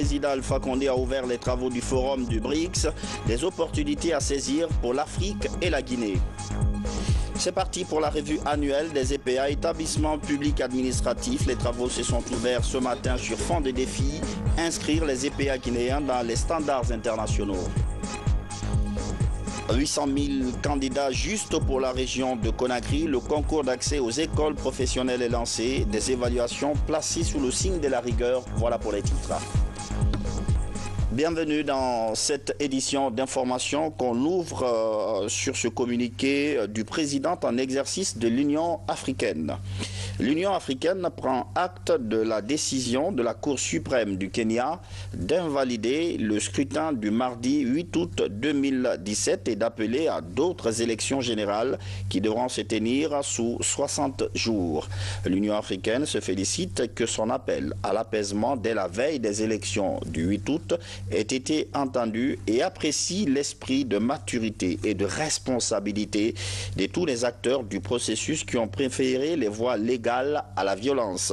président Alpha Condé a ouvert les travaux du forum du BRICS, des opportunités à saisir pour l'Afrique et la Guinée. C'est parti pour la revue annuelle des EPA, établissements publics administratifs. Les travaux se sont ouverts ce matin sur fond de défis, inscrire les EPA guinéens dans les standards internationaux. 800 000 candidats juste pour la région de Conakry. Le concours d'accès aux écoles professionnelles est lancé. Des évaluations placées sous le signe de la rigueur. Voilà pour les titres. Bienvenue dans cette édition d'information qu'on ouvre sur ce communiqué du président en exercice de l'Union africaine. L'Union africaine prend acte de la décision de la Cour suprême du Kenya d'invalider le scrutin du mardi 8 août 2017 et d'appeler à d'autres élections générales qui devront se tenir sous 60 jours. L'Union africaine se félicite que son appel à l'apaisement dès la veille des élections du 8 août ait été entendu et apprécie l'esprit de maturité et de responsabilité de tous les acteurs du processus qui ont préféré les voies légales à la violence.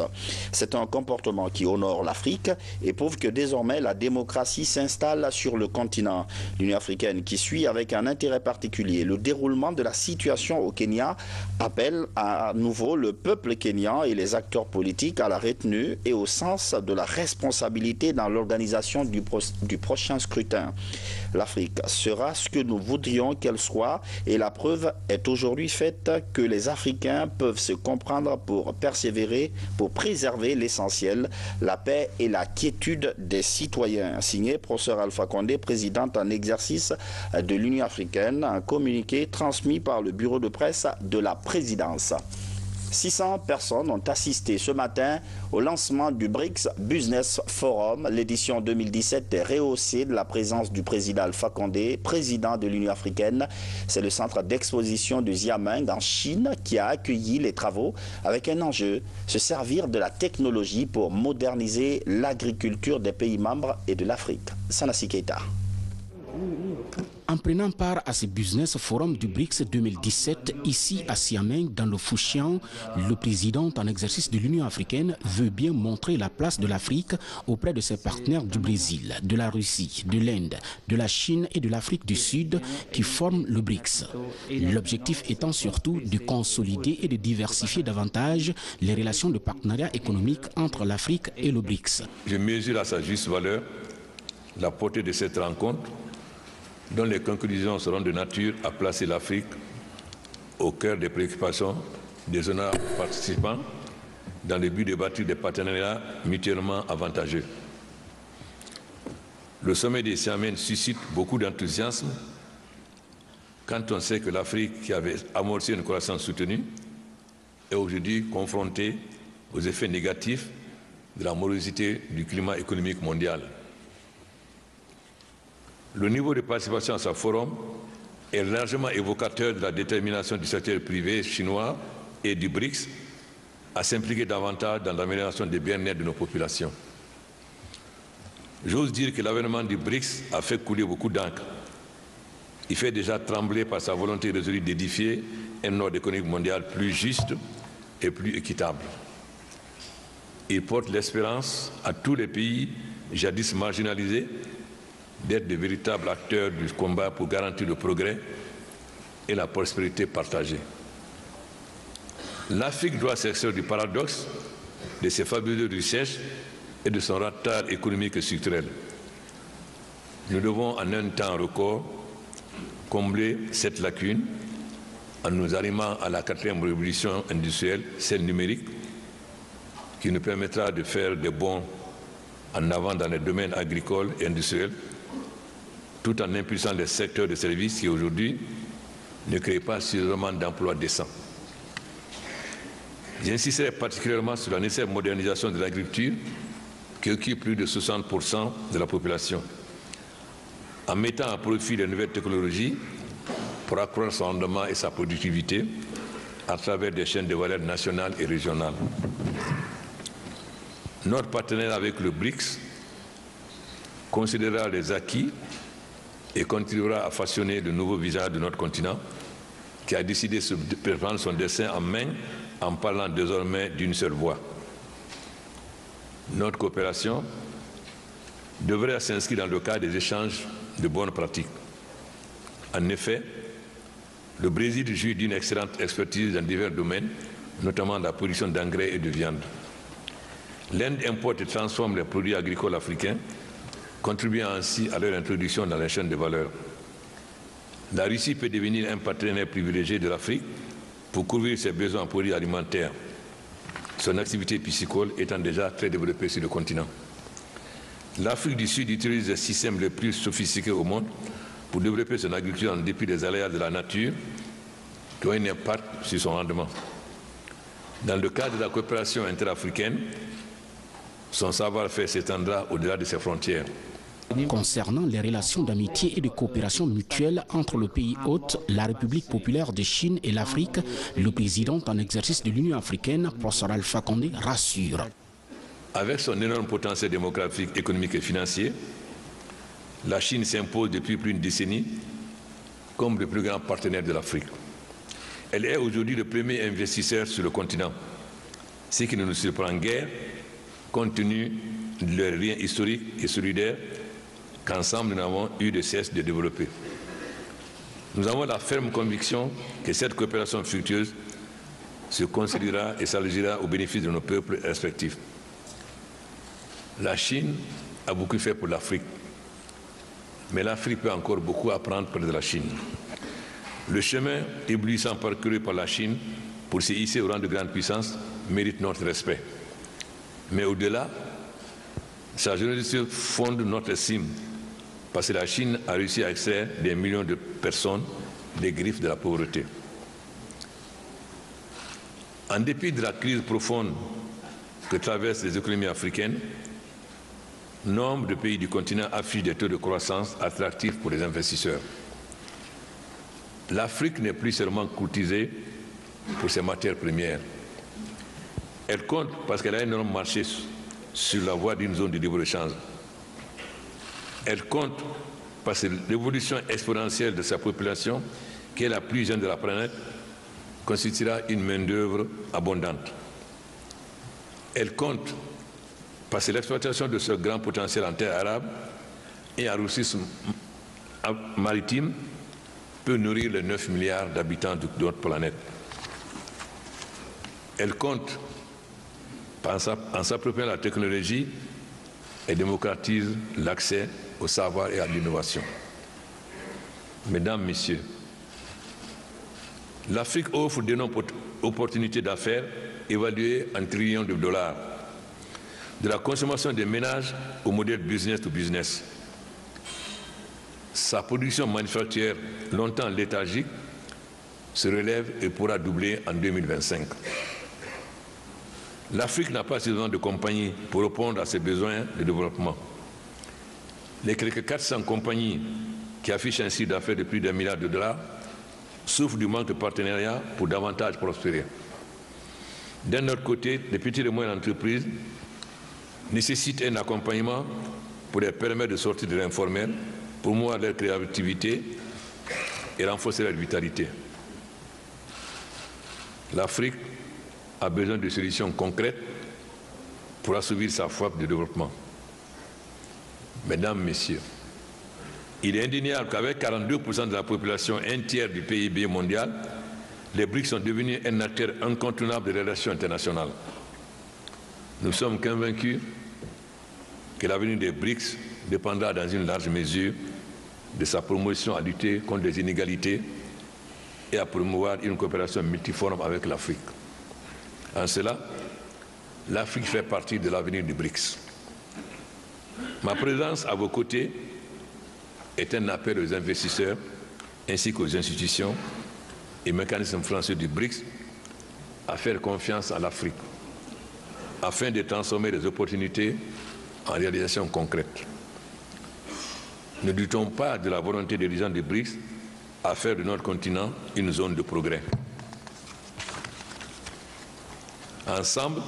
C'est un comportement qui honore l'Afrique et prouve que désormais la démocratie s'installe sur le continent. L'Union africaine, qui suit avec un intérêt particulier le déroulement de la situation au Kenya, appelle à nouveau le peuple kényan et les acteurs politiques à la retenue et au sens de la responsabilité dans l'organisation du prochain scrutin. L'Afrique sera ce que nous voudrions qu'elle soit et la preuve est aujourd'hui faite que les Africains peuvent se comprendre pour persévérer, pour préserver l'essentiel, la paix et la quiétude des citoyens. Signé professeur Alpha Condé, président en exercice de l'Union africaine, un communiqué transmis par le bureau de presse de la présidence. 600 personnes ont assisté ce matin au lancement du BRICS Business Forum. L'édition 2017 est rehaussée de la présence du président Alpha Condé, président de l'Union africaine. C'est le centre d'exposition de Xiamen en Chine qui a accueilli les travaux avec un enjeu, se servir de la technologie pour moderniser l'agriculture des pays membres et de l'Afrique. Sanassi Keita. En prenant part à ce Business Forum du BRICS 2017, ici à Xiamen, dans le Fouchian, le président en exercice de l'Union africaine veut bien montrer la place de l'Afrique auprès de ses partenaires du Brésil, de la Russie, de l'Inde, de la Chine et de l'Afrique du Sud qui forment le BRICS. L'objectif étant surtout de consolider et de diversifier davantage les relations de partenariat économique entre l'Afrique et le BRICS. Je mesure à sa juste valeur la portée de cette rencontre, dont les conclusions seront de nature à placer l'Afrique au cœur des préoccupations des honneurs participants dans le but de bâtir des partenariats mutuellement avantageux. Le sommet des Xiamen suscite beaucoup d'enthousiasme quand on sait que l'Afrique, qui avait amorcé une croissance soutenue, est aujourd'hui confrontée aux effets négatifs de la morosité du climat économique mondial. Le niveau de participation à ce forum est largement évocateur de la détermination du secteur privé chinois et du BRICS à s'impliquer davantage dans l'amélioration des bien-être de nos populations. J'ose dire que l'avènement du BRICS a fait couler beaucoup d'encre. Il fait déjà trembler par sa volonté résolue d'édifier un ordre économique mondial plus juste et plus équitable. Il porte l'espérance à tous les pays jadis marginalisés d'être de véritables acteurs du combat pour garantir le progrès et la prospérité partagée. L'Afrique doit s'extraire du paradoxe de ses fabuleuses recherches et de son retard économique et structurel. Nous devons en un temps record combler cette lacune en nous arrimant à la 4e révolution industrielle, celle numérique, qui nous permettra de faire des bonds en avant dans les domaines agricoles et industriels, tout en impulsant les secteurs de services qui aujourd'hui ne créent pas suffisamment d'emplois décents. J'insisterai particulièrement sur la nécessaire modernisation de l'agriculture qui occupe plus de 60% de la population, en mettant à profit les nouvelles technologies pour accroître son rendement et sa productivité à travers des chaînes de valeur nationales et régionales. Notre partenaire avec le BRICS considérera les acquis et contribuera à façonner de nouveaux visages de notre continent qui a décidé de prendre son destin en main en parlant désormais d'une seule voix. Notre coopération devrait s'inscrire dans le cadre des échanges de bonnes pratiques. En effet, le Brésil jouit d'une excellente expertise dans divers domaines, notamment la production d'engrais et de viande. L'Inde importe et transforme les produits agricoles africains, contribuant ainsi à leur introduction dans la chaîne de valeur. La Russie peut devenir un partenaire privilégié de l'Afrique pour couvrir ses besoins en produits alimentaires, son activité piscicole étant déjà très développée sur le continent. L'Afrique du Sud utilise les systèmes les plus sophistiqués au monde pour développer son agriculture en dépit des aléas de la nature qui ont un impact sur son rendement. Dans le cadre de la coopération interafricaine, son savoir-faire s'étendra au-delà de ses frontières. Concernant les relations d'amitié et de coopération mutuelle entre le pays hôte, la République populaire de Chine et l'Afrique, le président en exercice de l'Union africaine, Professeur Alpha Condé, rassure. Avec son énorme potentiel démographique, économique et financier, la Chine s'impose depuis plus d'une décennie comme le plus grand partenaire de l'Afrique. Elle est aujourd'hui le premier investisseur sur le continent, ce qui ne nous surprend guère compte tenu de leurs liens historiques et solidaires qu'ensemble nous n'avons eu de cesse de développer. Nous avons la ferme conviction que cette coopération fructueuse se consolidera et s'allégira au bénéfice de nos peuples respectifs. La Chine a beaucoup fait pour l'Afrique, mais l'Afrique peut encore beaucoup apprendre près de la Chine. Le chemin éblouissant parcouru par la Chine pour se hisser au rang de grande puissance mérite notre respect. Mais au-delà, sa générosité fonde notre estime, parce que la Chine a réussi à extraire des millions de personnes des griffes de la pauvreté. En dépit de la crise profonde que traversent les économies africaines, nombre de pays du continent affichent des taux de croissance attractifs pour les investisseurs. L'Afrique n'est plus seulement courtisée pour ses matières premières. Elle compte parce qu'elle a un énorme marché sur la voie d'une zone de libre-échange. Elle compte parce que l'évolution exponentielle de sa population, qui est la plus jeune de la planète, constituera une main-d'œuvre abondante. Elle compte parce que l'exploitation de ce grand potentiel en terre arabe et en ressources maritimes peut nourrir les 9 milliards d'habitants de notre planète. Elle compte en s'appropriant la technologie et démocratise l'accès au savoir et à l'innovation. Mesdames, Messieurs, l'Afrique offre d'énormes opportunités d'affaires évaluées en trillions de dollars, de la consommation des ménages au modèle business to business. Sa production manufacturière, longtemps léthargique, se relève et pourra doubler en 2025. L'Afrique n'a pas suffisamment de compagnies pour répondre à ses besoins de développement. Les quelques 400 compagnies qui affichent un chiffre d'affaires de plus d'1 milliard de dollars souffrent du manque de partenariat pour davantage prospérer. D'un autre côté, les petites et moyennes entreprises nécessitent un accompagnement pour les permettre de sortir de l'informel, promouvoir leur créativité et renforcer leur vitalité. L'Afrique a besoin de solutions concrètes pour assouvir sa soif de développement. Mesdames, Messieurs, il est indéniable qu'avec 42% de la population, un tiers du PIB mondial, les BRICS sont devenus un acteur incontournable des relations internationales. Nous sommes convaincus que l'avenir des BRICS dépendra dans une large mesure de sa promotion à lutter contre les inégalités et à promouvoir une coopération multiforme avec l'Afrique. En cela, l'Afrique fait partie de l'avenir du BRICS. Ma présence à vos côtés est un appel aux investisseurs ainsi qu'aux institutions et mécanismes français du BRICS à faire confiance à l'Afrique afin de transformer les opportunités en réalisations concrètes. Ne doutons pas de la volonté des dirigeants du BRICS à faire de notre continent une zone de progrès. Ensemble,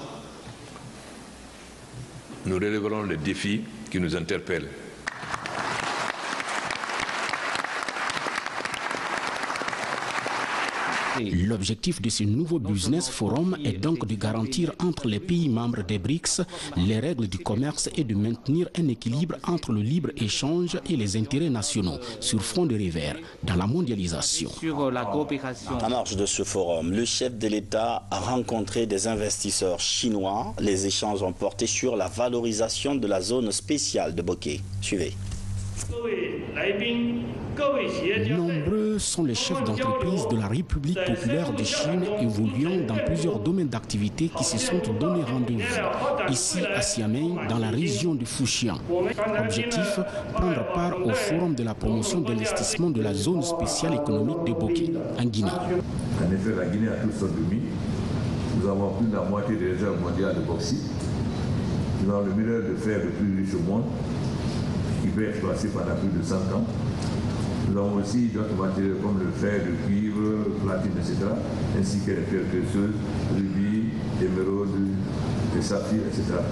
nous relèverons les défis qui nous interpellent. L'objectif de ce nouveau Business Forum est donc de garantir entre les pays membres des BRICS les règles du commerce et de maintenir un équilibre entre le libre-échange et les intérêts nationaux sur fond de revers dans la mondialisation. En marge de ce forum, le chef de l'État a rencontré des investisseurs chinois. Les échanges ont porté sur la valorisation de la zone spéciale de Bokeh. Suivez. Nombreux sont les chefs d'entreprise de la République populaire de Chine évoluant dans plusieurs domaines d'activité qui se sont donné rendez-vous ici à Xiamen, dans la région de Fujian. Objectif, prendre part au forum de la promotion d'investissement de la zone spéciale économique de Bokeh, en Guinée. En effet, la Guinée a tout son demi. Nous avons plus de la moitié des réserves mondiales de bauxite. Nous avons le minerai de fer le plus riche au monde, qui peut être exploité pendant plus de 100 ans. Nous avons aussi d'autres matériaux comme le fer, le cuivre, le platine, etc., ainsi que les pierres précieuses, rubis, émeraudes, les saphirs, etc.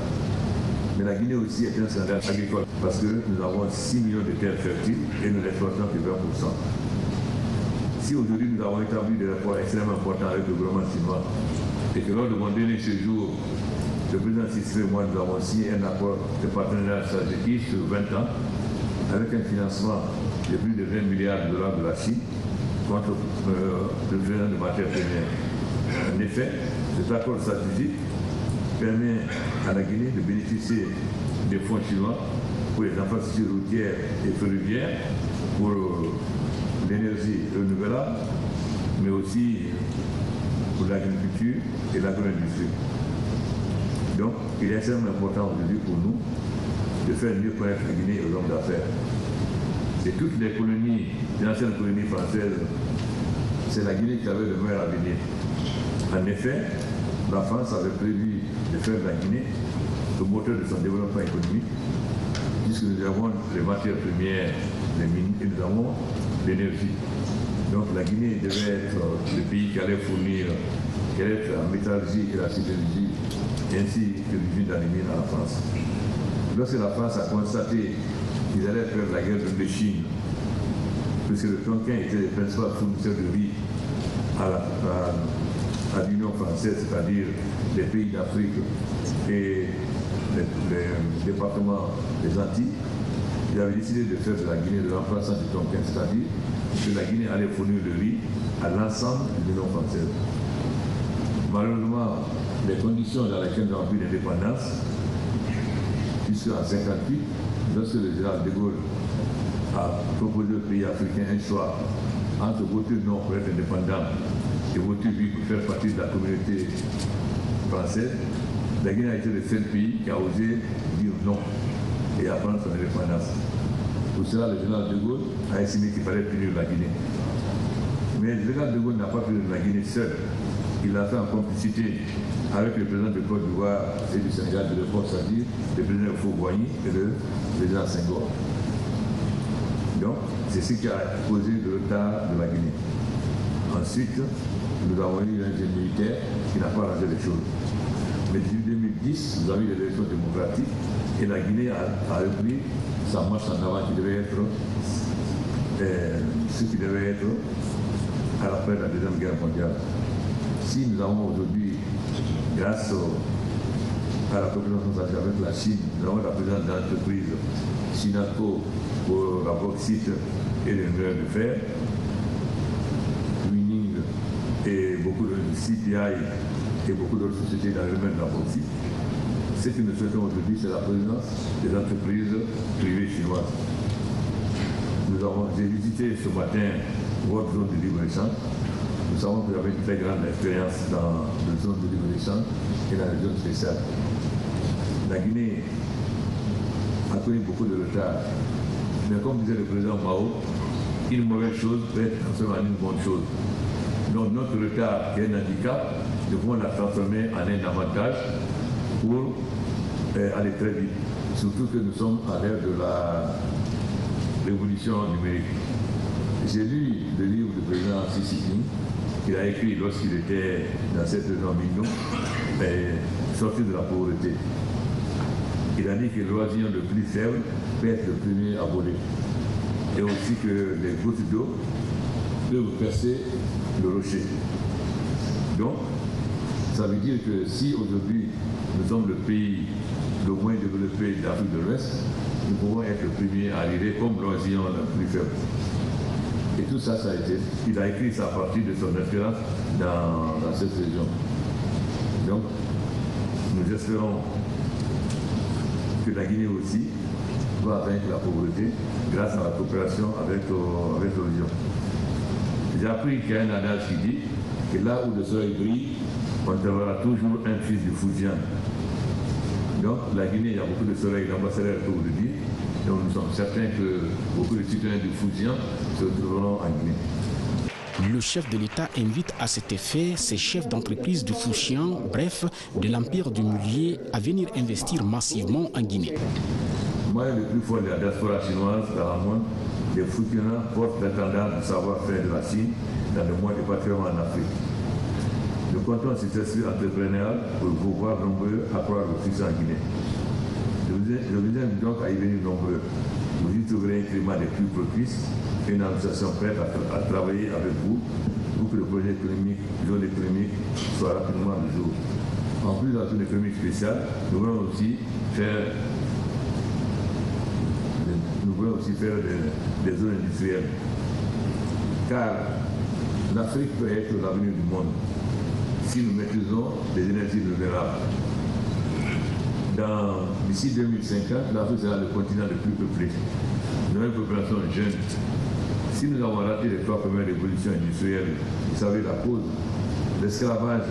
Mais la Guinée aussi est un scandale agricole parce que nous avons 6 millions de terres fertiles et nous l'exploitons que 20%. Si aujourd'hui nous avons établi des rapports extrêmement importants avec le gouvernement chinois et que lors de mon dernier séjour, le président Sissi et moi, nous avons signé un accord de partenariat stratégique sur 20 ans avec un financement de plus de 20 milliards de dollars de la Chine contre le besoin de matières premières. En effet, cet accord stratégique permet à la Guinée de bénéficier des fonds chinois pour les infrastructures routières et ferroviaires, pour l'énergie renouvelable, mais aussi pour l'agriculture et l'agro-industrie. Donc, il est extrêmement important aujourd'hui pour nous de faire mieux connaître la Guinée aux hommes d'affaires. De toutes les colonies, les anciennes colonies françaises, c'est la Guinée qui avait le meilleur avenir. En effet, la France avait prévu de faire de la Guinée le moteur de son développement économique, puisque nous avons les matières premières, les mines, et nous avons l'énergie. Donc la Guinée devait être le pays qui allait fournir, qui allait être la métallurgie et la sidérurgie, ainsi que l'usine d'aluminium à la France. Lorsque la France a constaté qu'ils allaient faire la guerre de Chine, puisque le Tonkin était le principal fournisseur de riz à l'Union française, c'est-à-dire les pays d'Afrique et les départements des Antilles, il avait décidé de faire de la Guinée le remplaçant du Tonkin, c'est-à-dire que la Guinée allait fournir le riz à l'ensemble de l'Union française. Malheureusement, les conditions dans lesquelles nous avons pris l'indépendance, puisque en 1958, lorsque le général de Gaulle a proposé aux pays africains un choix entre voter non pour être indépendant et voter oui pour faire partie de la communauté française, la Guinée a été le seul pays qui a osé dire non et apprendre son indépendance. Pour cela, le général de Gaulle a estimé qu'il fallait punir la Guinée. Mais le général de Gaulle n'a pas puni la Guinée seule. Il l'a fait en complicité avec le président de Côte d'Ivoire et du Sénégal de l'époque, c'est-à-dire le président Houphouët-Boigny et le président Senghor. Donc, c'est ce qui a causé le retard de la Guinée. Ensuite, nous avons eu un régime militaire qui n'a pas arrangé les choses. Mais depuis 2010, nous avons eu des élections démocratiques et la Guinée a repris sa marche en avant qui devait être ce qui devait être à la fin de la Deuxième Guerre mondiale. Si nous avons aujourd'hui, grâce à la coopération avec la Chine, nous avons la présence d'entreprises Sinaco pour la bauxite et les minerais de fer, Winning et beaucoup de CPI et beaucoup d'autres sociétés dans le domaine de la bauxite. Ce que nous souhaitons aujourd'hui, c'est la présence des entreprises privées chinoises. J'ai visité ce matin votre zone de libre-échange. Nous savons que vous avez une très grande expérience dans la zone de libre-échange et dans les zones spéciales. La Guinée a connu beaucoup de retard. Mais comme disait le président Mao, une mauvaise chose peut être transformée en une bonne chose. Donc notre retard qui est un handicap, nous devons la transformer en un avantage pour aller très vite. Surtout que nous sommes à l'ère de la révolution numérique. J'ai lu le livre du président Sissi qu'il a écrit lorsqu'il était dans cette région Mignon, sorti de la pauvreté. Il a dit que le loisir le plus faible peut être le premier à voler. Et aussi que les gouttes d'eau peuvent percer le rocher. Donc, ça veut dire que si aujourd'hui nous sommes le pays le moins développé d'Afrique de l'Ouest, nous pouvons être le premier à arriver comme l'oisillon le plus faible. Et tout ça, il a écrit ça à partir de son expérience dans cette région. Donc, nous espérons que la Guinée aussi va vaincre la pauvreté grâce à la coopération avec l'Union. J'ai appris qu'il y a un adage qui dit que là où le soleil brille, on trouvera toujours un fils de Fujian. Donc, la Guinée, il y a beaucoup de soleil, l'ambassadeur peut vous le dire. Donc, nous sommes certains que beaucoup de citoyens de Fujian se retrouveront en Guinée. Le chef de l'État invite à cet effet ces chefs d'entreprise de Fujian, bref, de l'empire du Mulier, à venir investir massivement en Guinée. Moi, le plus fort de la diaspora chinoise dans le monde, les Fujianais portent la tendance de savoir-faire de la Chine dans le monde du patrimoine en Afrique. Nous comptons sur cet esprit entrepreneurial pour pouvoir nombreux à croire le succès en Guinée. Je vous invite donc à y venir nombreux. Vous y trouverez un climat des plus propices, une administration prête à travailler avec vous pour que le projet économique, zone économique, soit rapidement le jour. En plus de la zone économique spéciale, nous voulons aussi faire des zones industrielles. Car l'Afrique peut être l'avenir du monde si nous maîtrisons les énergies renouvelables. D'ici 2050, l'Afrique sera le continent le plus peuplé. Nous avons une population jeune. Si nous avons raté les 3 premières révolutions industrielles, vous savez la cause, l'esclavage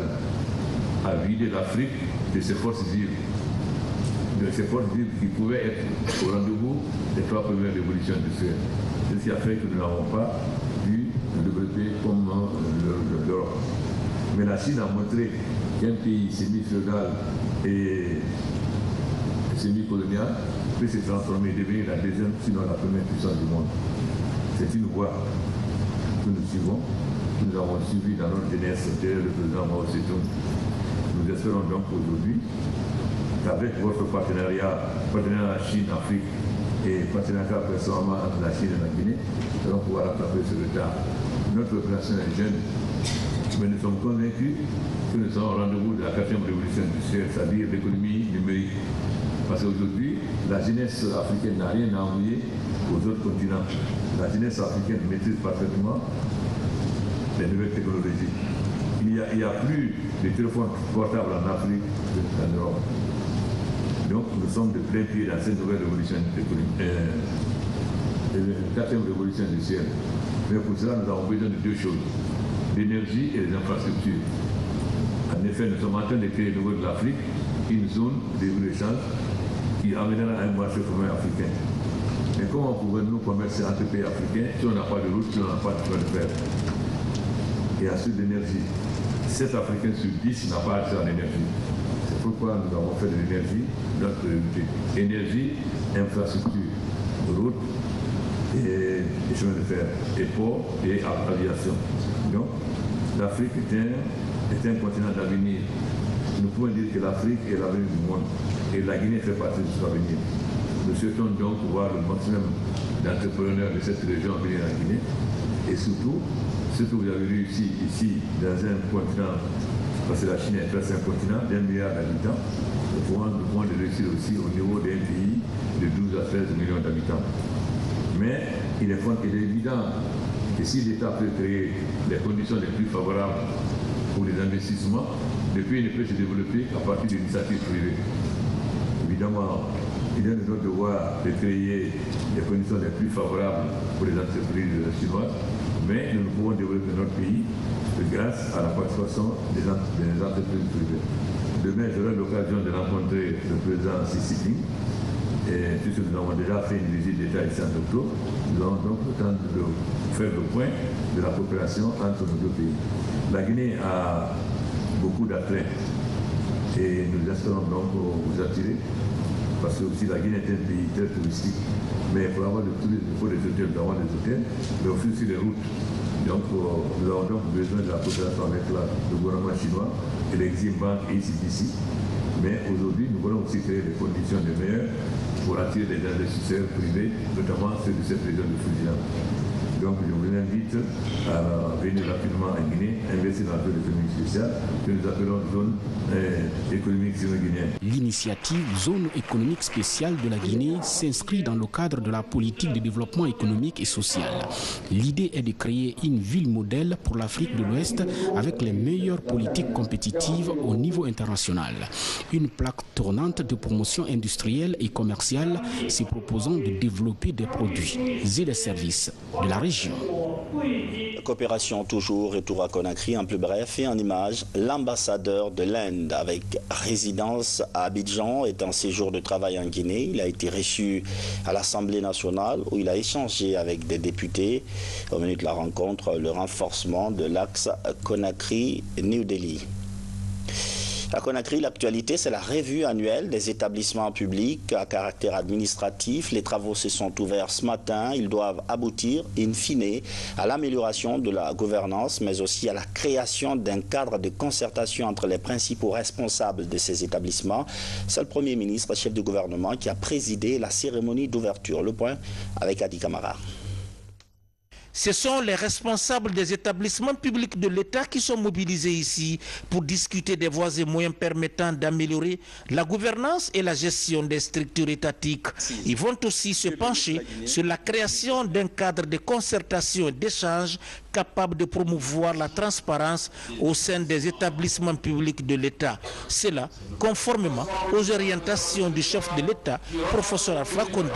a vidé l'Afrique de ses forces vives. Qui pouvaient être au rendez-vous des 3 premières révolutions industrielles. C'est ce qui a fait que nous n'avons pas pu nous développer comme l'Europe. Mais la Chine a montré qu'un pays semi-féodal et semi-colonial peut se transformer et devenir la deuxième, sinon la première puissance du monde. C'est une voie que nous suivons, que nous avons suivi dans notre jeunesse derrière le président Mao Tse-tung. Nous espérons donc aujourd'hui qu'avec votre partenariat Chine-Afrique et partenariat personnellement entre la Chine et la Guinée, nous allons pouvoir rattraper ce retard. Notre population est jeune, mais nous sommes convaincus que nous sommes au rendez-vous de la 4e révolution industrielle, c'est-à-dire l'économie numérique. Parce qu'aujourd'hui, la jeunesse africaine n'a rien à envoyer aux autres continents. La jeunesse africaine maîtrise parfaitement les nouvelles technologies. Il n'y a plus de téléphones portables en Afrique qu'en Europe. Donc nous sommes de plein pied dans cette nouvelle révolution économique, la 4e révolution industrielle. Mais pour cela, nous avons besoin de 2 choses, l'énergie et les infrastructures. En effet, nous sommes en train de créer au niveau de l'Afrique une zone de libre-échange qui amènera un marché commun africain. Mais comment pouvons-nous commercer entre pays africains si on n'a pas de route, si on n'a pas de chemin de fer? Et ensuite l'énergie. 7 Africains sur 10 n'ont pas accès à l'énergie. C'est pourquoi nous avons fait de l'énergie notre priorité. Énergie, infrastructure, route et chemin de fer, et port et aviation. Donc, l'Afrique est un continent d'avenir. Nous pouvons dire que l'Afrique est l'avenir du monde et la Guinée fait partie de cet avenir. Nous souhaitons donc voir le maximum d'entrepreneurs de cette région venir en Guinée et surtout, ce que vous avez réussi ici dans un continent, parce que la Chine est presque un continent d'1 milliard d'habitants, nous pouvons le réussir aussi au niveau d'un pays de 12 à 13 millions d'habitants. Mais il est évident que si l'État peut créer les conditions les plus favorables pour les investissements, le pays ne peut se développer qu'à partir d'initiatives privées. Évidemment, il est de notre devoir de créer les conditions les plus favorables pour les entreprises chinoises, mais nous ne pouvons développer notre pays que grâce à la participation des entreprises privées. Demain, j'aurai l'occasion de rencontrer le président Xi Jinping, et puisque nous avons déjà fait une visite d'État ici en octobre, nous avons donc le temps de faire le point de la coopération entre nos 2 pays. La Guinée a beaucoup d'attraits et nous espérons donc vous attirer parce que aussi la Guinée est un pays très touristique. Mais pour avoir du tourisme, il faut des hôtels, nous avons des hôtels, mais aussi des routes. Donc nous avons donc besoin de la coopération avec le gouvernement chinois et l'Exim Bank et ICBC. Mais aujourd'hui, nous voulons aussi créer des conditions de meilleures pour attirer des investisseurs privés, notamment ceux de cette région de Foujian. Donc je vous invite à venir rapidement à Guinée, investir dans la zone économique spéciale que nous appelons zone économique sino-guinéenne. L'initiative Zone économique spéciale de la Guinée s'inscrit dans le cadre de la politique de développement économique et social. L'idée est de créer une ville modèle pour l'Afrique de l'Ouest avec les meilleures politiques compétitives au niveau international. Une plaque tournante de promotion industrielle et commerciale se proposant de développer des produits et des services de la région. Coopération toujours, retour à Conakry, en plus bref et en image, l'ambassadeur de l'Inde avec résidence à Abidjan est en séjour de travail en Guinée. Il a été reçu à l'Assemblée nationale où il a échangé avec des députés. Au menu de la rencontre, le renforcement de l'axe Conakry-New Delhi. À Conakry, l'actualité, c'est la revue annuelle des établissements publics à caractère administratif. Les travaux se sont ouverts ce matin. Ils doivent aboutir, in fine, à l'amélioration de la gouvernance, mais aussi à la création d'un cadre de concertation entre les principaux responsables de ces établissements. C'est le Premier ministre, chef du gouvernement, qui a présidé la cérémonie d'ouverture. Le point avec Adi Kamara. Ce sont les responsables des établissements publics de l'État qui sont mobilisés ici pour discuter des voies et moyens permettant d'améliorer la gouvernance et la gestion des structures étatiques. Ils vont aussi se pencher sur la création d'un cadre de concertation et d'échange capable de promouvoir la transparence au sein des établissements publics de l'État. Cela conformément aux orientations du chef de l'État, professeur Alpha Condé,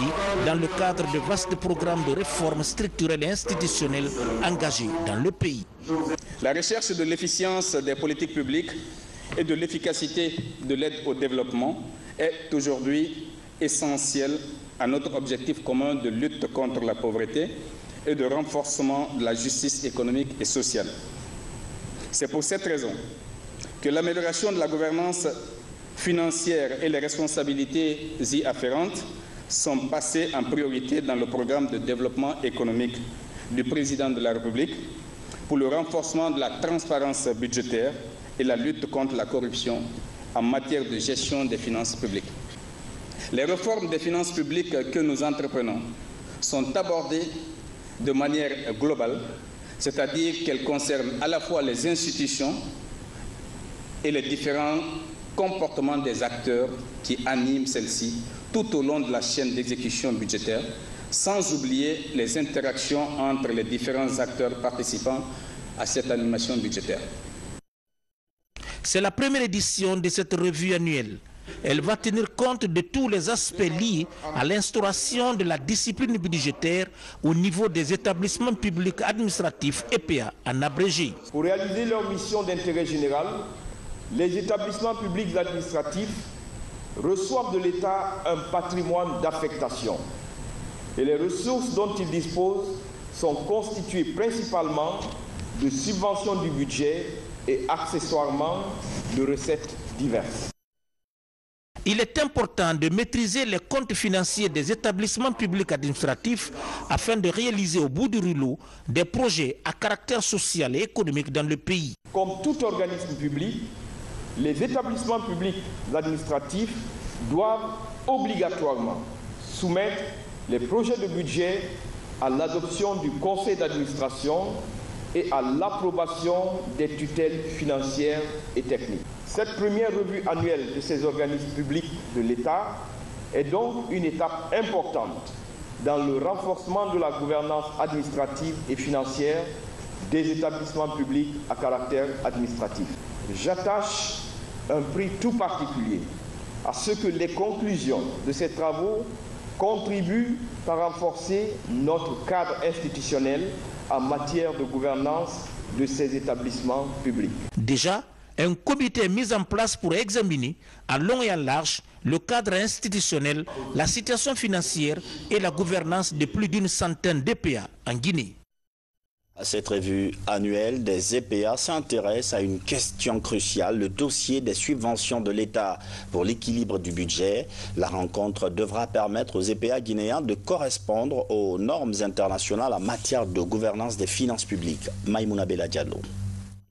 dans le cadre de vastes programmes de réforme structurelle et institutionnelle engagés dans le pays. La recherche de l'efficience des politiques publiques et de l'efficacité de l'aide au développement est aujourd'hui essentielle à notre objectif commun de lutte contre la pauvreté et de renforcement de la justice économique et sociale. C'est pour cette raison que l'amélioration de la gouvernance financière et les responsabilités y afférentes sont passées en priorité dans le programme de développement économique du président de la République pour le renforcement de la transparence budgétaire et la lutte contre la corruption en matière de gestion des finances publiques. Les réformes des finances publiques que nous entreprenons sont abordées de manière globale, c'est-à-dire qu'elles concernent à la fois les institutions et les différents comportements des acteurs qui animent celles-ci tout au long de la chaîne d'exécution budgétaire, sans oublier les interactions entre les différents acteurs participant à cette animation budgétaire. C'est la première édition de cette revue annuelle. Elle va tenir compte de tous les aspects liés à l'instauration de la discipline budgétaire au niveau des établissements publics administratifs EPA en abrégé. Pour réaliser leur mission d'intérêt général, les établissements publics administratifs reçoivent de l'État un patrimoine d'affectation. Et les ressources dont ils disposent sont constituées principalement de subventions du budget et accessoirement de recettes diverses. Il est important de maîtriser les comptes financiers des établissements publics administratifs afin de réaliser au bout du rouleau des projets à caractère social et économique dans le pays. Comme tout organisme public, les établissements publics administratifs doivent obligatoirement soumettre les projets de budget à l'adoption du conseil d'administration et à l'approbation des tutelles financières et techniques. Cette première revue annuelle de ces organismes publics de l'État est donc une étape importante dans le renforcement de la gouvernance administrative et financière des établissements publics à caractère administratif. J'attache un prix tout particulier à ce que les conclusions de ces travaux contribuent à renforcer notre cadre institutionnel en matière de gouvernance de ces établissements publics. Déjà, un comité est mis en place pour examiner à long et à large le cadre institutionnel, la situation financière et la gouvernance de plus d'une centaine d'EPA en Guinée. Cette revue annuelle des EPA s'intéresse à une question cruciale, le dossier des subventions de l'État pour l'équilibre du budget. La rencontre devra permettre aux EPA guinéens de correspondre aux normes internationales en matière de gouvernance des finances publiques. Maïmouna Bella Diallo.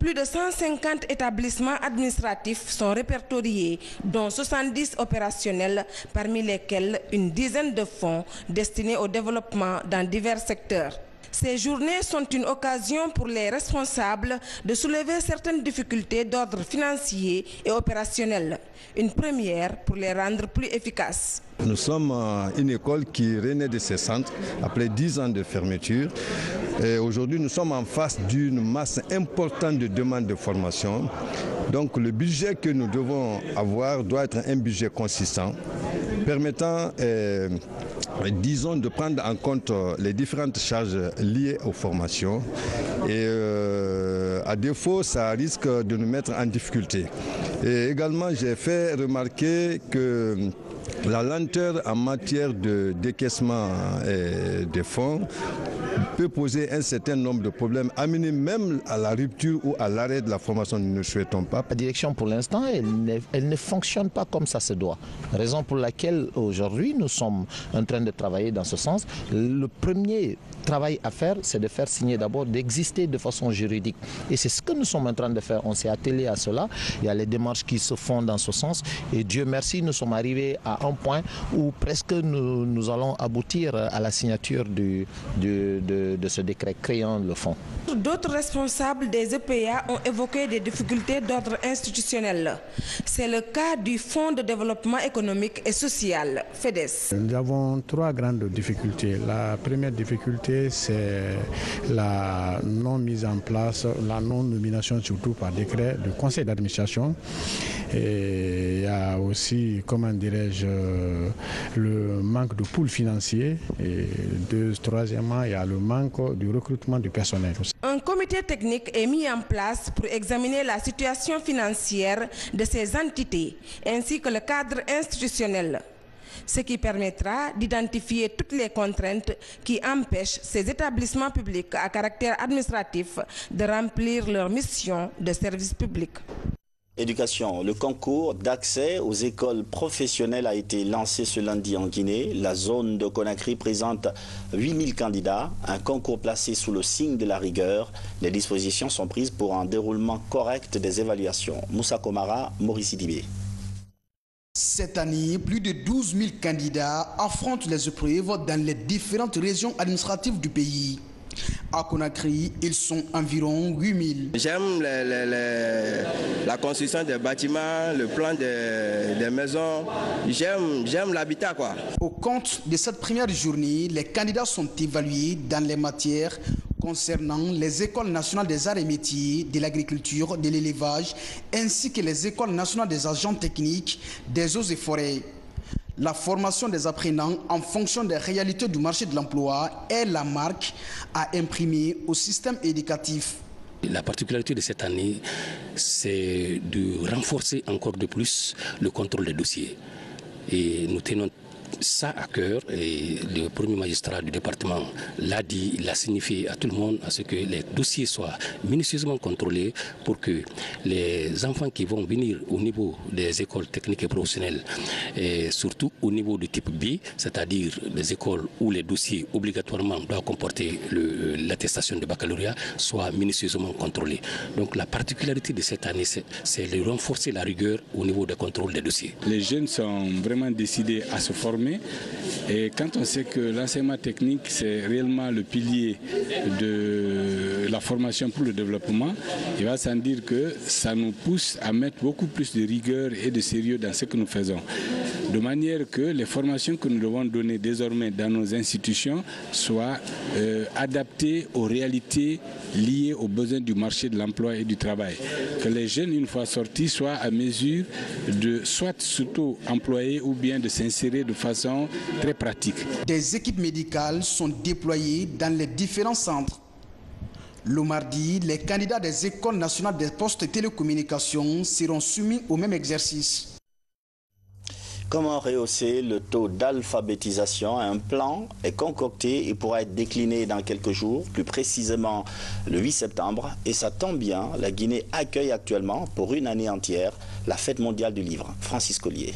Plus de 150 établissements administratifs sont répertoriés, dont 70 opérationnels, parmi lesquels une dizaine de fonds destinés au développement dans divers secteurs. Ces journées sont une occasion pour les responsables de soulever certaines difficultés d'ordre financier et opérationnel. Une première pour les rendre plus efficaces. Nous sommes une école qui renaît de ses centres après 10 ans de fermeture. Aujourd'hui, nous sommes en face d'une masse importante de demandes de formation. Donc le budget que nous devons avoir doit être un budget consistant, permettant disons, de prendre en compte les différentes charges liées aux formations et à défaut, ça risque de nous mettre en difficulté. Et également, j'ai fait remarquer que la lenteur en matière de décaissement des fonds peut poser un certain nombre de problèmes, amener même à la rupture ou à l'arrêt de la formation, nous ne souhaitons pas. La direction, pour l'instant, elle ne fonctionne pas comme ça se doit. Raison pour laquelle, aujourd'hui, nous sommes en train de travailler dans ce sens. Le premier travail à faire, c'est de faire signer d'abord, d'exister de façon juridique. Et c'est ce que nous sommes en train de faire. On s'est attelé à cela. Il y a les démarches qui se font dans ce sens. Et Dieu merci, nous sommes arrivés à un point où presque nous allons aboutir à la signature de ce décret créant le fonds. D'autres responsables des EPA ont évoqué des difficultés d'ordre institutionnel. C'est le cas du Fonds de développement économique et social, FEDES. Nous avons 3 grandes difficultés. La première difficulté, c'est la non-mise en place, la non-nomination surtout par décret du conseil d'administration. Et il y a aussi, comment dirais-je, le manque de pool financier. Et troisièmement, il y a le manque du recrutement du personnel. Un comité technique est mis en place pour examiner la situation financière de ces entités ainsi que le cadre institutionnel, ce qui permettra d'identifier toutes les contraintes qui empêchent ces établissements publics à caractère administratif de remplir leur mission de service public. Éducation. Le concours d'accès aux écoles professionnelles a été lancé ce lundi en Guinée. La zone de Conakry présente 8000 candidats, un concours placé sous le signe de la rigueur. Les dispositions sont prises pour un déroulement correct des évaluations. Moussa Komara, Maurice Sidibé. Cette année, plus de 12 000 candidats affrontent les épreuves dans les différentes régions administratives du pays. À Conakry, ils sont environ 8000. J'aime la construction des bâtiments, le plan des maisons. J'aime l'habitat, quoi. Au compte de cette première journée, les candidats sont évalués dans les matières concernant les écoles nationales des arts et métiers, de l'agriculture, de l'élevage, ainsi que les écoles nationales des agents techniques, des eaux et forêts. La formation des apprenants en fonction des réalités du marché de l'emploi est la marque à imprimer au système éducatif. La particularité de cette année, c'est de renforcer encore de plus le contrôle des dossiers. Et nous tenons ça à cœur, et le premier magistrat du département l'a dit, il l'a signifié à tout le monde, à ce que les dossiers soient minutieusement contrôlés pour que les enfants qui vont venir au niveau des écoles techniques et professionnelles, et surtout au niveau du type B, c'est-à-dire des écoles où les dossiers obligatoirement doivent comporter l'attestation de baccalauréat, soient minutieusement contrôlés. Donc la particularité de cette année, c'est de renforcer la rigueur au niveau des contrôles des dossiers. Les jeunes sont vraiment décidés à se former. Et quand on sait que l'enseignement technique, c'est réellement le pilier de la formation pour le développement, il va sans dire que ça nous pousse à mettre beaucoup plus de rigueur et de sérieux dans ce que nous faisons. De manière que les formations que nous devons donner désormais dans nos institutions soient adaptées aux réalités liées aux besoins du marché de l'emploi et du travail. Que les jeunes, une fois sortis, soient à mesure de soit s'auto-employer ou bien de s'insérer de façon très pratique. Des équipes médicales sont déployées dans les différents centres. Le mardi, les candidats des écoles nationales des postes et télécommunications seront soumis au même exercice. Comment rehausser le taux d'alphabétisation? Un plan est concocté et pourra être décliné dans quelques jours, plus précisément le 8 septembre. Et ça tombe bien, la Guinée accueille actuellement pour une année entière la fête mondiale du livre. Francis Collier.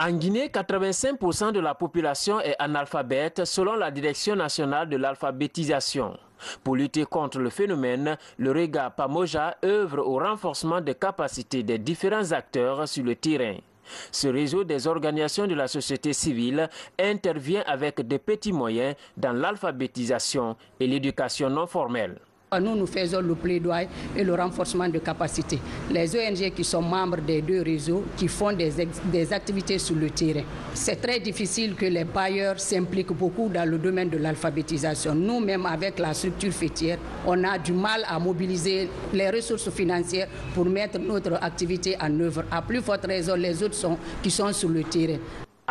En Guinée, 85% de la population est analphabète selon la Direction nationale de l'alphabétisation. Pour lutter contre le phénomène, le Rega Pamoja œuvre au renforcement des capacités des différents acteurs sur le terrain. Ce réseau des organisations de la société civile intervient avec des petits moyens dans l'alphabétisation et l'éducation non formelle. Nous faisons le plaidoyer et le renforcement de capacités. Les ONG qui sont membres des deux réseaux, qui font des activités sur le terrain. C'est très difficile que les bailleurs s'impliquent beaucoup dans le domaine de l'alphabétisation. Nous-mêmes, avec la structure fêtière, on a du mal à mobiliser les ressources financières pour mettre notre activité en œuvre. À plus forte raison, les autres qui sont sur le terrain.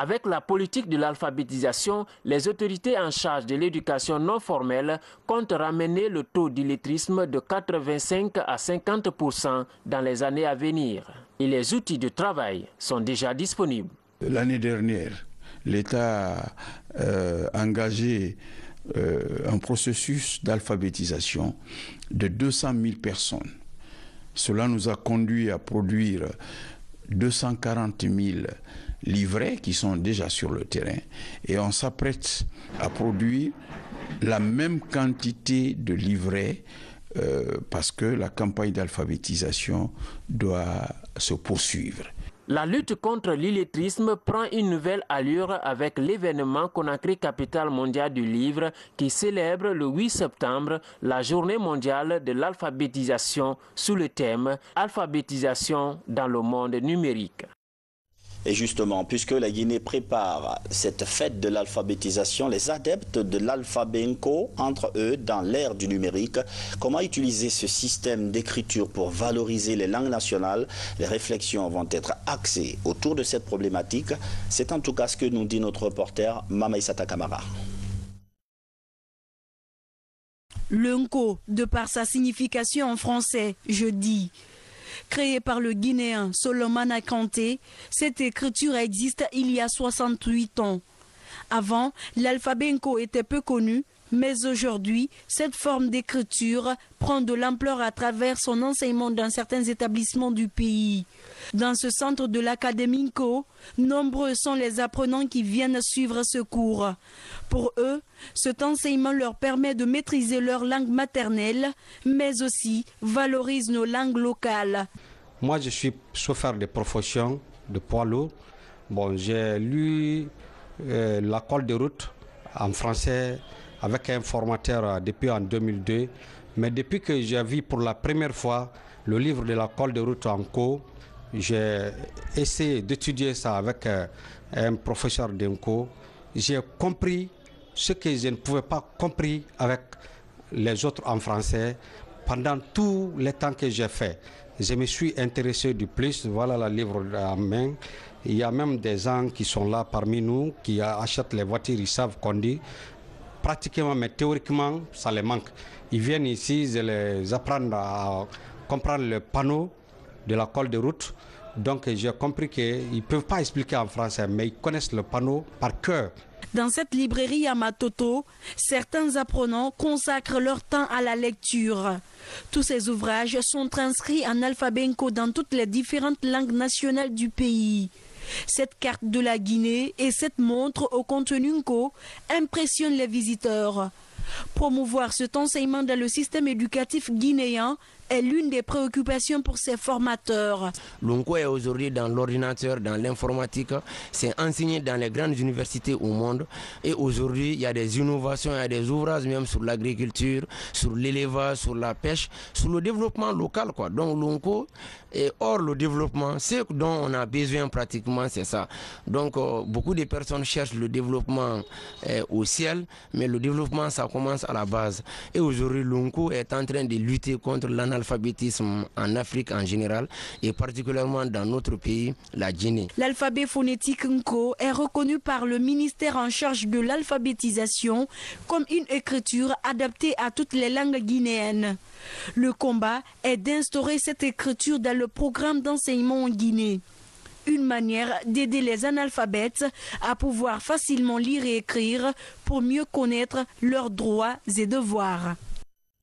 Avec la politique de l'alphabétisation, les autorités en charge de l'éducation non formelle comptent ramener le taux d'illettrisme de 85 à 50% dans les années à venir. Et les outils de travail sont déjà disponibles. L'année dernière, l'État a engagé un processus d'alphabétisation de 200 000 personnes. Cela nous a conduit à produire 240 000 livrets qui sont déjà sur le terrain et on s'apprête à produire la même quantité de livrets parce que la campagne d'alphabétisation doit se poursuivre. La lutte contre l'illettrisme prend une nouvelle allure avec l'événement Conakry Capitale mondiale du livre qui célèbre le 8 septembre la journée mondiale de l'alphabétisation sous le thème « Alphabétisation dans le monde numérique ». Et justement, puisque la Guinée prépare cette fête de l'alphabétisation, les adeptes de l'alphabénco entrent eux dans l'ère du numérique. Comment utiliser ce système d'écriture pour valoriser les langues nationales? Les réflexions vont être axées autour de cette problématique. C'est en tout cas ce que nous dit notre reporter Mamaïsata Kamara. Le nko, de par sa signification en français, je dis. Créée par le Guinéen Solomon Kanté, cette écriture existe il y a 68 ans. Avant, l'alphabet nko était peu connu, mais aujourd'hui, cette forme d'écriture prend de l'ampleur à travers son enseignement dans certains établissements du pays. Dans ce centre de l'Académie nko, nombreux sont les apprenants qui viennent suivre ce cours. Pour eux, cet enseignement leur permet de maîtriser leur langue maternelle, mais aussi valorise nos langues locales. Moi, je suis chauffeur de profession de poids lourd. Bon, j'ai lu la colle de route en français avec un formateur depuis en 2002. Mais depuis que j'ai vu pour la première fois le livre de la colle de route en nko, j'ai essayé d'étudier ça avec un professeur de nko. J'ai compris ce que je ne pouvais pas comprendre avec les autres en français pendant tout le temps que j'ai fait. Je me suis intéressé du plus, voilà le livre en main. Il y a même des gens qui sont là parmi nous, qui achètent les voitures, ils savent conduire. Pratiquement, mais théoriquement, ça les manque. Ils viennent ici, je les apprends à comprendre le panneau de la colle de route. Donc j'ai compris qu'ils ne peuvent pas expliquer en français, mais ils connaissent le panneau par cœur. Dans cette librairie à Matoto, certains apprenants consacrent leur temps à la lecture. Tous ces ouvrages sont transcrits en alphabet nko dans toutes les différentes langues nationales du pays. Cette carte de la Guinée et cette montre au contenu nko impressionnent les visiteurs. Promouvoir cet enseignement dans le système éducatif guinéen est l'une des préoccupations pour ces formateurs. L'nko est aujourd'hui dans l'ordinateur, dans l'informatique, c'est enseigné dans les grandes universités au monde. Et aujourd'hui, il y a des innovations, il y a des ouvrages même sur l'agriculture, sur l'élevage, sur la pêche, sur le développement local, quoi. Donc l'nko est hors le développement, ce dont on a besoin pratiquement, c'est ça. Donc beaucoup de personnes cherchent le développement au ciel, mais le développement, ça commence à la base. Et aujourd'hui, l'nko est en train de lutter contre l'analphabétisme en Afrique en général et particulièrement dans notre pays, la Guinée. L'alphabet phonétique nko est reconnu par le ministère en charge de l'alphabétisation comme une écriture adaptée à toutes les langues guinéennes. Le combat est d'instaurer cette écriture dans le programme d'enseignement en Guinée. Une manière d'aider les analphabètes à pouvoir facilement lire et écrire pour mieux connaître leurs droits et devoirs.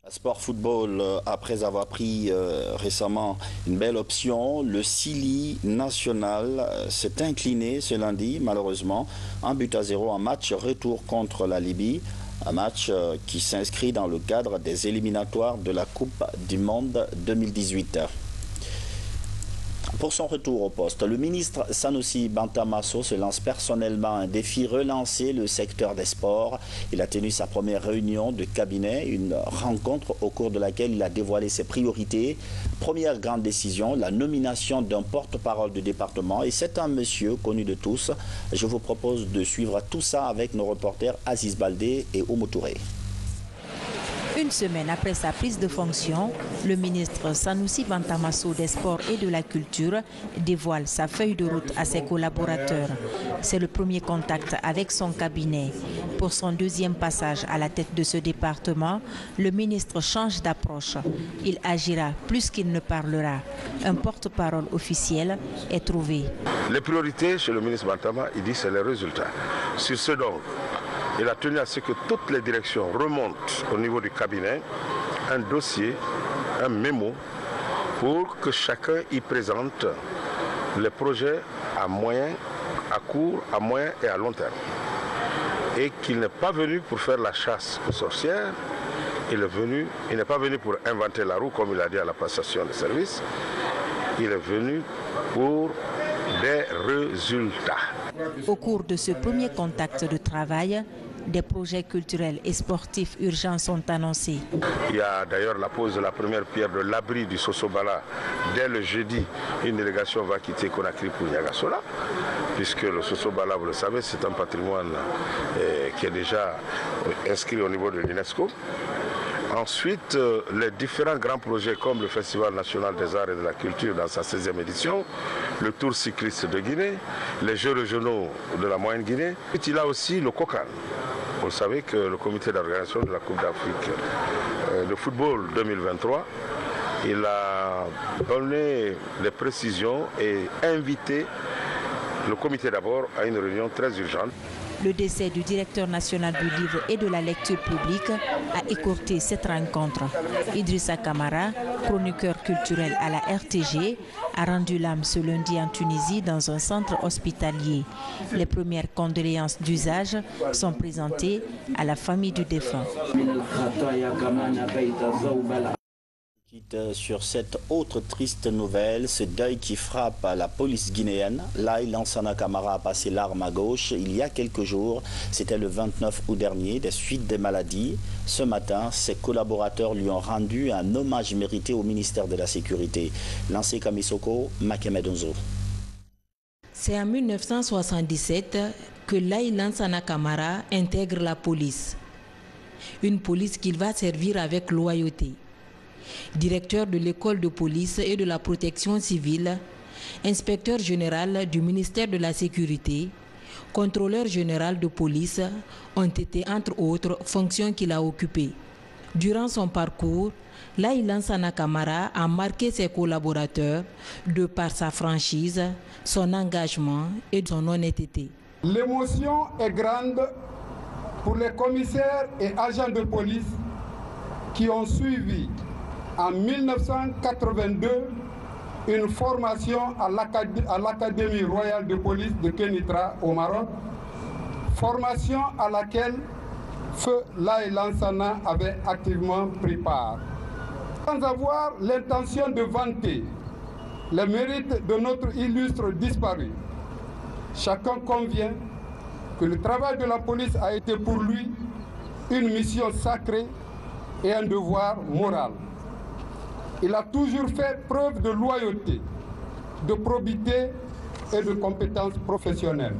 Sport football, après avoir pris récemment une belle option, le Sili national s'est incliné ce lundi, malheureusement, 1-0 en match retour contre la Libye. Un match qui s'inscrit dans le cadre des éliminatoires de la Coupe du Monde 2018. Pour son retour au poste, le ministre Sanoussi Bantamasso se lance personnellement un défi: relancer le secteur des sports. Il a tenu sa première réunion de cabinet, une rencontre au cours de laquelle il a dévoilé ses priorités. Première grande décision, la nomination d'un porte-parole du département, et c'est un monsieur connu de tous. Je vous propose de suivre tout ça avec nos reporters Aziz Baldé et Oumou Touré. Une semaine après sa prise de fonction, le ministre Sanoussi Bantamasso des Sports et de la Culture dévoile sa feuille de route à ses collaborateurs. C'est le premier contact avec son cabinet. Pour son deuxième passage à la tête de ce département, le ministre change d'approche. Il agira plus qu'il ne parlera. Un porte-parole officiel est trouvé. Les priorités chez le ministre Bantama, il dit c'est les résultats. Sur ce donc, il a tenu à ce que toutes les directions remontent au niveau du cabinet un dossier, un mémo, pour que chacun y présente les projets à moyen, à court, à moyen et à long terme. Et qu'il n'est pas venu pour faire la chasse aux sorcières, il n'est pas venu pour inventer la roue, comme il a dit à la passation de service, il est venu pour des résultats. Au cours de ce premier contact de travail, des projets culturels et sportifs urgents sont annoncés. Il y a d'ailleurs la pose de la première pierre de l'abri du Sosobala. Dès le jeudi, une délégation va quitter Conakry pour Niagasola, puisque le Sosobala, vous le savez, c'est un patrimoine qui est déjà inscrit au niveau de l'UNESCO. Ensuite, les différents grands projets comme le Festival national des arts et de la culture dans sa 16e édition, le Tour cycliste de Guinée, les Jeux régionaux de la Moyenne Guinée. Et il a aussi le COCAN. Vous savez que le comité d'organisation de la Coupe d'Afrique de football 2023, il a donné des précisions et invité le comité d'abord à une réunion très urgente. Le décès du directeur national du livre et de la lecture publique a écourté cette rencontre. Idrissa Kamara, chroniqueur culturel à la RTG, a rendu l'âme ce lundi en Tunisie dans un centre hospitalier. Les premières condoléances d'usage sont présentées à la famille du défunt. Sur cette autre triste nouvelle, ce deuil qui frappe la police guinéenne. Laye Lansana Camara a passé l'arme à gauche il y a quelques jours. C'était le 29 août dernier, des suites des maladies. Ce matin, ses collaborateurs lui ont rendu un hommage mérité au ministère de la Sécurité. Lancé Kamisoko, Makemedonzo. C'est en 1977 que Laye Lansana Camara intègre la police. Une police qu'il va servir avec loyauté. Directeur de l'école de police et de la protection civile, inspecteur général du ministère de la Sécurité, contrôleur général de police ont été entre autres fonctions qu'il a occupées. Durant son parcours, Laye Lansana Camara a marqué ses collaborateurs de par sa franchise, son engagement et son honnêteté. L'émotion est grande pour les commissaires et agents de police qui ont suivi en 1982 une formation à l'Académie royale de police de Kenitra au Maroc, formation à laquelle Feu Laye Lansana avait activement pris part. Sans avoir l'intention de vanter les mérites de notre illustre disparu, chacun convient que le travail de la police a été pour lui une mission sacrée et un devoir moral. Il a toujours fait preuve de loyauté, de probité et de compétences professionnelles.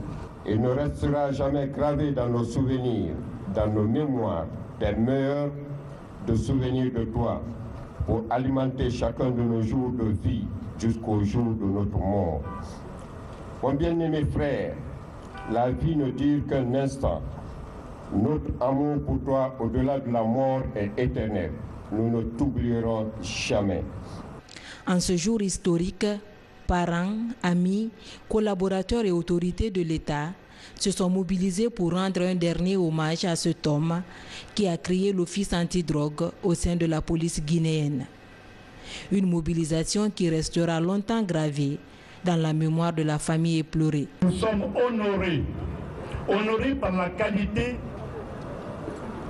Il ne restera jamais gravé dans nos souvenirs, dans nos mémoires, des meilleurs de souvenirs de toi, pour alimenter chacun de nos jours de vie jusqu'au jour de notre mort. Mon bien-aimé frère, la vie ne dure qu'un instant. Notre amour pour toi au-delà de la mort est éternel. Nous ne t'oublierons jamais. En ce jour historique, parents, amis, collaborateurs et autorités de l'État se sont mobilisés pour rendre un dernier hommage à cet homme qui a créé l'office antidrogue au sein de la police guinéenne. Une mobilisation qui restera longtemps gravée dans la mémoire de la famille éplorée. Nous sommes honorés par la qualité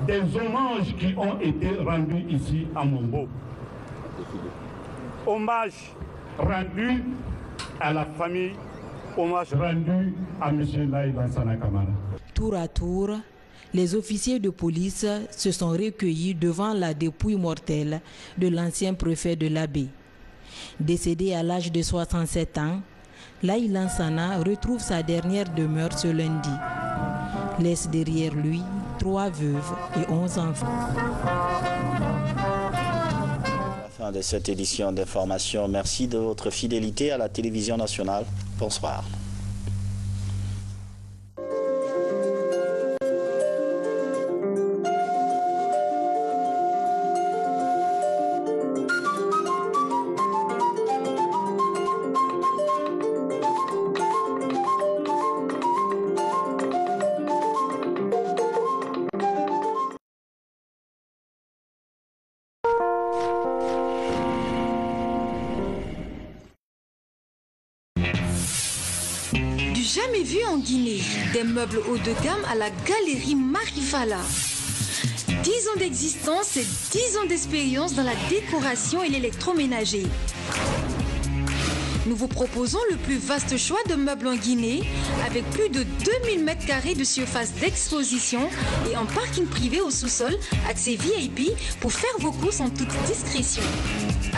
des hommages qui ont été rendus ici à Mombo. Hommage rendu à la famille, hommage rendu à M. Laye Lansana Camara. Tour à tour, les officiers de police se sont recueillis devant la dépouille mortelle de l'ancien préfet de l'Abbé. Décédé à l'âge de 67 ans, Laye Lansana retrouve sa dernière demeure ce lundi. Laisse derrière lui 3 veuves et 11 enfants. Fin de cette édition d'information. Merci de votre fidélité à la télévision nationale. Bonsoir. Jamais vu en Guinée, des meubles haut de gamme à la galerie Marifala. 10 ans d'existence et 10 ans d'expérience dans la décoration et l'électroménager. Nous vous proposons le plus vaste choix de meubles en Guinée avec plus de 2000 m² de surface d'exposition et un parking privé au sous-sol, accès VIP pour faire vos courses en toute discrétion.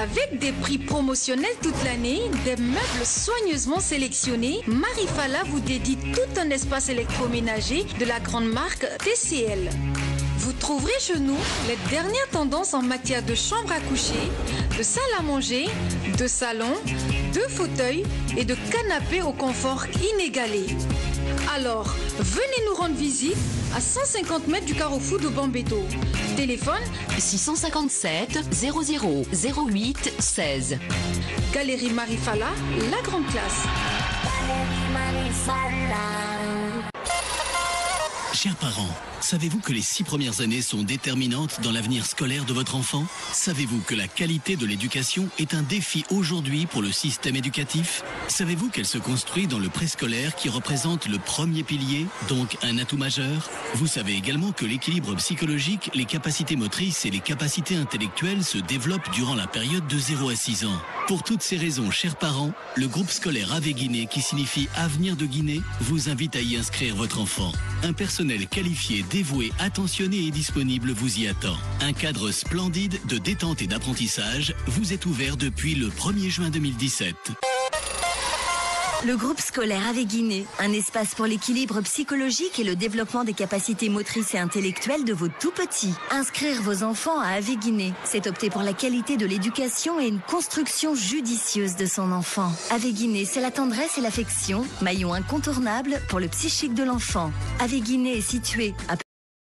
Avec des prix promotionnels toute l'année, des meubles soigneusement sélectionnés, Marifala vous dédie tout un espace électroménager de la grande marque TCL. Vous trouverez chez nous les dernières tendances en matière de chambre à coucher, de salle à manger, de salon, de fauteuils et de canapés au confort inégalé. Alors, venez nous rendre visite à 150 mètres du carrefour de Bambeto. Téléphone 657 00 08 16. Galerie Marifala, la grande classe. Chers parents, savez-vous que les 6 premières années sont déterminantes dans l'avenir scolaire de votre enfant? Savez-vous que la qualité de l'éducation est un défi aujourd'hui pour le système éducatif? Savez-vous qu'elle se construit dans le préscolaire qui représente le premier pilier, donc un atout majeur? Vous savez également que l'équilibre psychologique, les capacités motrices et les capacités intellectuelles se développent durant la période de 0 à 6 ans. Pour toutes ces raisons, chers parents, le groupe scolaire AV Guinée, qui signifie Avenir de Guinée, vous invite à y inscrire votre enfant. Un personnel qualifié, dévoué, attentionné et disponible vous y attend. Un cadre splendide de détente et d'apprentissage vous est ouvert depuis le 1er juin 2017. Le groupe scolaire AV Guinée, un espace pour l'équilibre psychologique et le développement des capacités motrices et intellectuelles de vos tout-petits. Inscrire vos enfants à AV Guinée, c'est opter pour la qualité de l'éducation et une construction judicieuse de son enfant. AV Guinée, c'est la tendresse et l'affection, maillon incontournable pour le psychique de l'enfant. AV Guinée est situé à